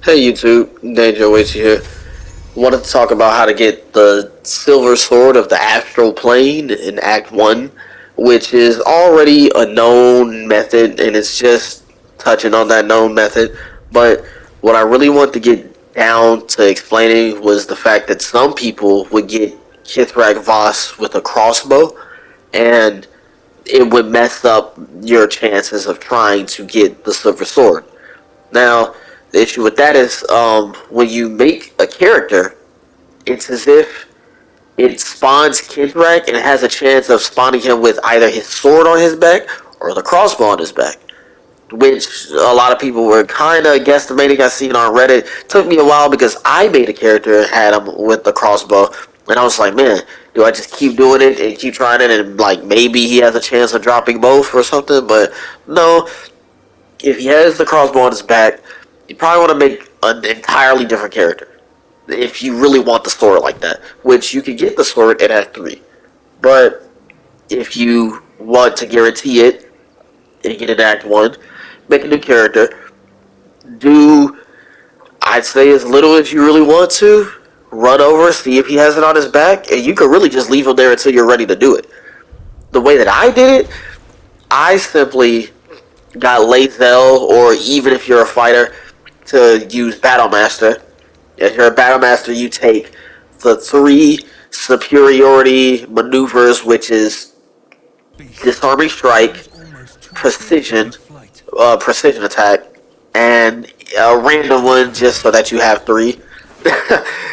Hey YouTube, Danger Waits here. Wanted to talk about how to get the silver sword of the Astral plane in Act 1, which is already a known method, and it's just touching on that known method. But what I really want to get down to explaining was the fact that some people would get Kith'rak Voss with a crossbow, and it would mess up your chances of trying to get the silver sword. Now, the issue with that is when you make a character, it's as if it spawns Kith'rak and it has a chance of spawning him with either his sword on his back or the crossbow on his back. Which a lot of people were kind of guesstimating. I seen on Reddit. It took me a while because I made a character and had him with the crossbow. And I was like, man, do I just keep doing it and keep trying it and like maybe he has a chance of dropping both or something? But no, if he has the crossbow on his back, you probably want to make an entirely different character. If you really want the sword like that. Which you can get the sword in Act 3. But if you want to guarantee it and get it in Act 1, make a new character. Do, I'd say, as little as you really want to. Run over, see if he has it on his back. And you could really just leave him there until you're ready to do it. The way that I did it, I simply got Lazel, or even if you're a fighter, to use Battlemaster. If you're a Battlemaster, you take the 3 superiority maneuvers, which is disarming strike, precision, precision attack, and a random one just so that you have 3.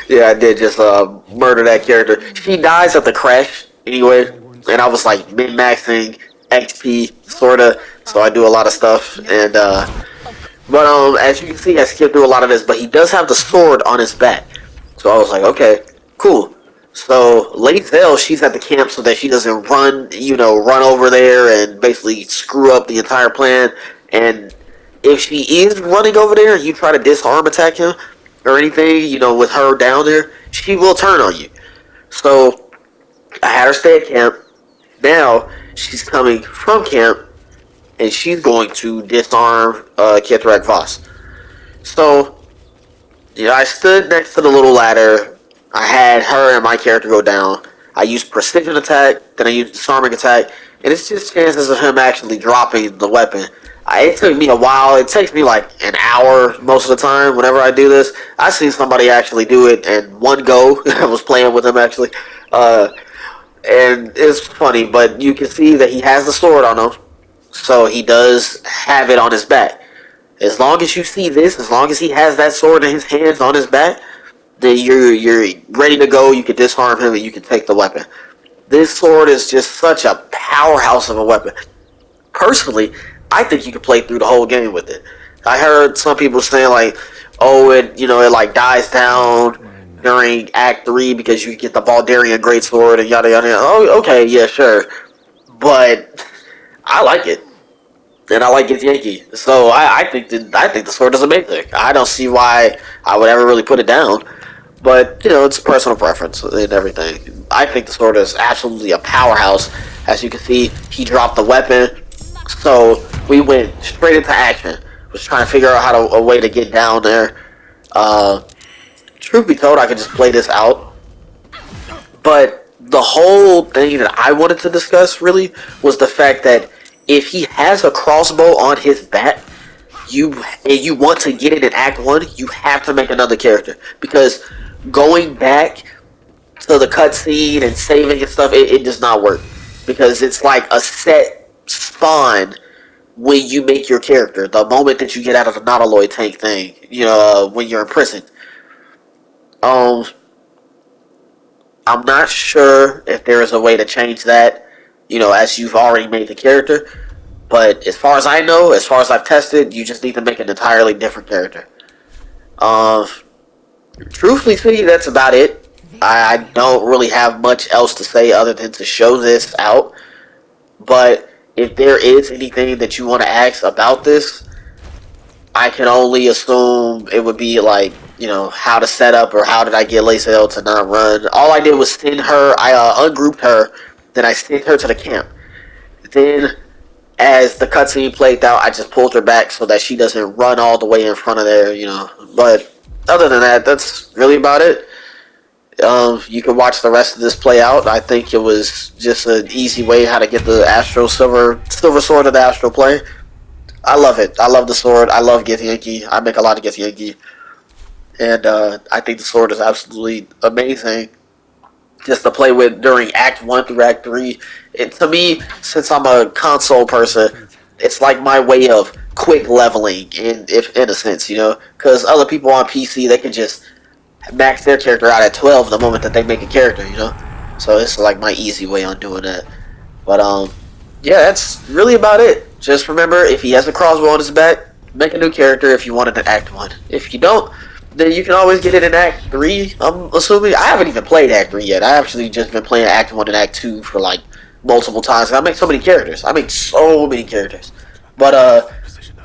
Yeah, I did just murder that character. She dies at the crash anyway, and I was like min-maxing XP, sorta, so I do a lot of stuff, and but as you can see, I skipped through a lot of this, but he does have the sword on his back. So I was like, okay, cool. So Lazel, she's at the camp so that she doesn't run over there and basically screw up the entire plan. And if she is running over there and you try to disarm attack him or anything, with her down there, she will turn on you. So I had her stay at camp. Now she's coming from camp and she's going to disarm Kith'rak Voss. So, I stood next to the little ladder. I had her and my character go down. I used precision attack, then I used disarming attack, and it's just chances of him actually dropping the weapon. It took me a while. It takes me like an hour most of the time whenever I do this. I seen somebody actually do it in one go. I was playing with him actually. And it's funny, but you can see that he has the sword on him. So he does have it on his back. As long as you see this, as long as he has that sword in his hands on his back, then you're ready to go. You can disarm him and you can take the weapon. This sword is just such a powerhouse of a weapon. Personally, I think you could play through the whole game with it. I heard some people saying like, oh, it like dies down during Act 3 because you get the Baldurian greatsword and yada yada. Oh, okay, yeah, sure, but I like it. And I like Githyanki. So I think the sword is amazing. I don't see why I would ever really put it down. But, it's personal preference and everything. I think the sword is absolutely a powerhouse. As you can see, he dropped the weapon. So we went straight into action. Was trying to figure out a way to get down there. Truth be told, I could just play this out. But the whole thing that I wanted to discuss really was the fact that if he has a crossbow on his back, you want to get it in Act 1, you have to make another character. Because going back to the cutscene and saving and stuff, it does not work. Because it's like a set spawn when you make your character. The moment that you get out of the Nautiloid tank thing, when you're in prison. I'm not sure if there is a way to change that, as you've already made the character. But as far as I know, as far as I've tested, you just need to make an entirely different character. Truthfully speaking, that's about it. I don't really have much else to say other than to show this out. But if there is anything that you want to ask about this, I can only assume it would be like, how to set up or how did I get Lazel to not run. All I did was send her, I ungrouped her, then I sent her to the camp. Then as the cutscene played out, I just pulled her back so that she doesn't run all the way in front of there, you know. But other than that, that's really about it. You can watch the rest of this play out. I think it was just an easy way how to get the Astral Silver Sword of the Astral plane. I love it. I love the sword. I love Githyanki. I make a lot of Githyanki. And I think the sword is absolutely amazing just to play with during Act 1 through Act 3. To me, since I'm a console person, it's like my way of quick leveling in a sense, you know? Because other people on PC, they can just max their character out at 12 the moment that they make a character, you know? So it's like my easy way on doing that. But yeah, that's really about it. Just remember, if he has a crossbow on his back, make a new character if you want it in Act 1. If you don't, then you can always get it in Act 3. I'm assuming. I haven't even played Act 3 yet. I actually just been playing Act 1 and Act 2 for like multiple times. I make so many characters. I make so many characters. But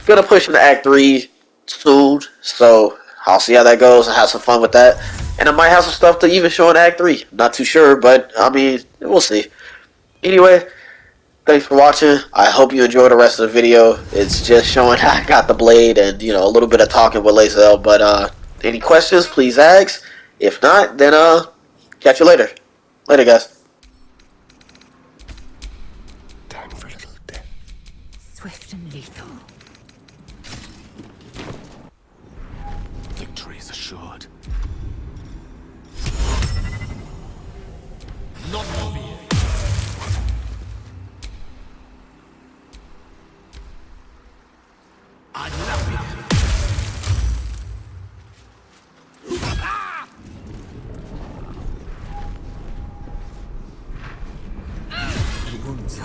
gonna push into Act 3 soon, so I'll see how that goes and have some fun with that. And I might have some stuff to even show in Act 3. Not too sure, but I mean, we'll see. Anyway, thanks for watching. I hope you enjoy the rest of the video. It's just showing how I got the blade and, you know, a little bit of talking with Lazel. But any questions, please ask. If not, then catch you later. Later, guys. Time for a little death. Swift and lethal. Victory is assured. Not fear. I love it. Wounds.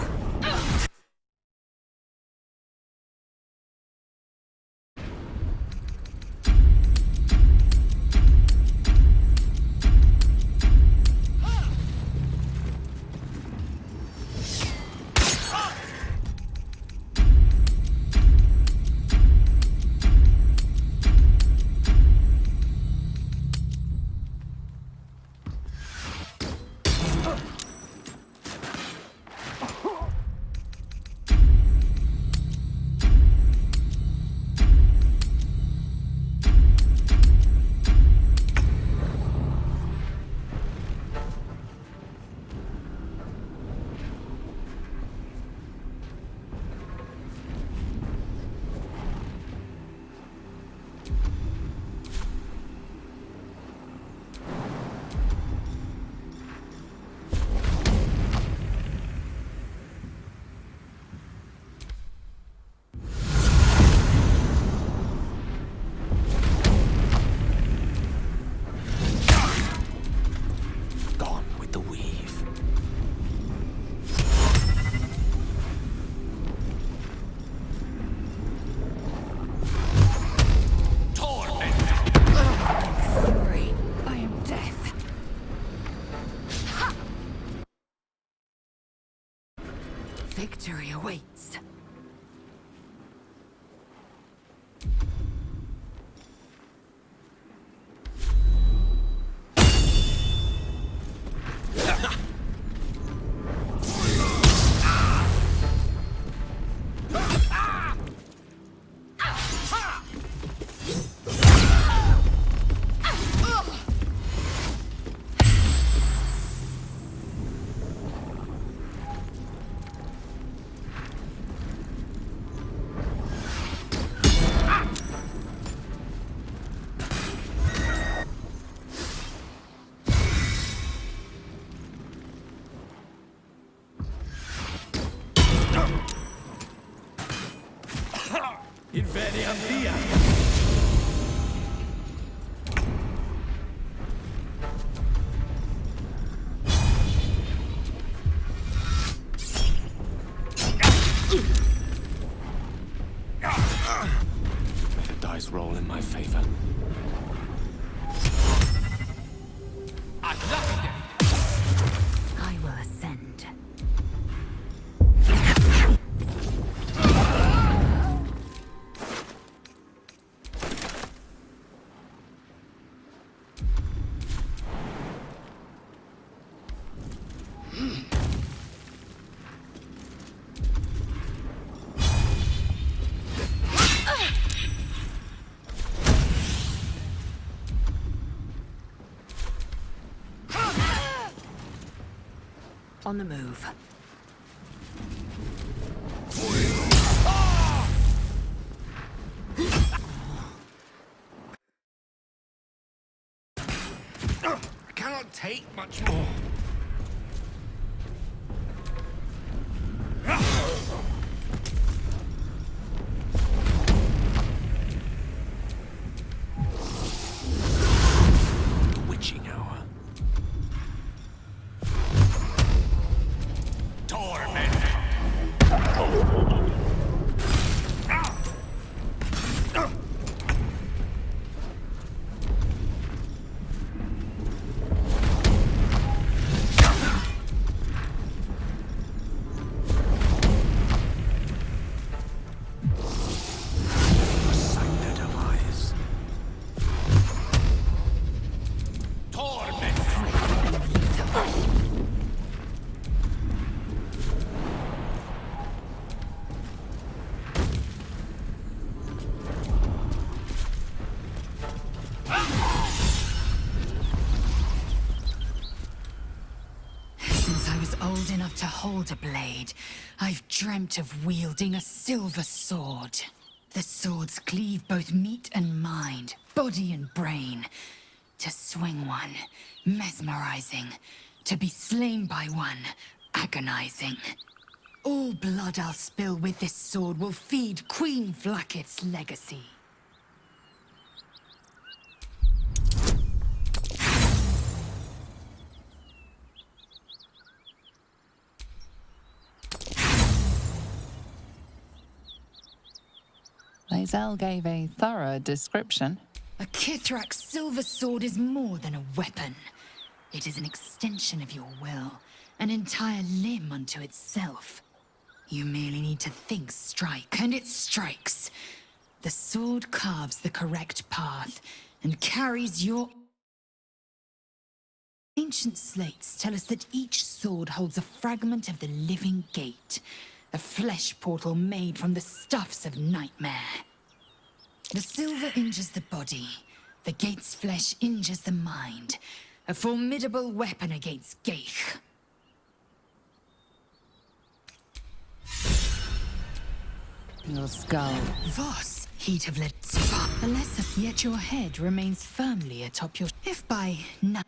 Victory awaits. Inveniam via. May the dice roll in my favor. I will ascend. On the move. I cannot take much more. Witching hour. Torment. Since I was old enough to hold a blade, I've dreamt of wielding a silver sword. The swords cleave both meat and mind, body and brain. To swing one, mesmerizing. To be slain by one, agonizing. All blood I'll spill with this sword will feed Queen Vlaakith's legacy. Lae'zel gave a thorough description. A Kith'rak silver sword is more than a weapon. It is an extension of your will, an entire limb unto itself. You merely need to think strike, and it strikes. The sword carves the correct path, and carries your... Ancient slates tell us that each sword holds a fragment of the living gate, a flesh portal made from the stuffs of nightmare. The silver injures the body, the gate's flesh injures the mind, a formidable weapon against Gaich. Your skull. Voss, heat of lit spark. A lesser, yet your head remains firmly atop your... If by now...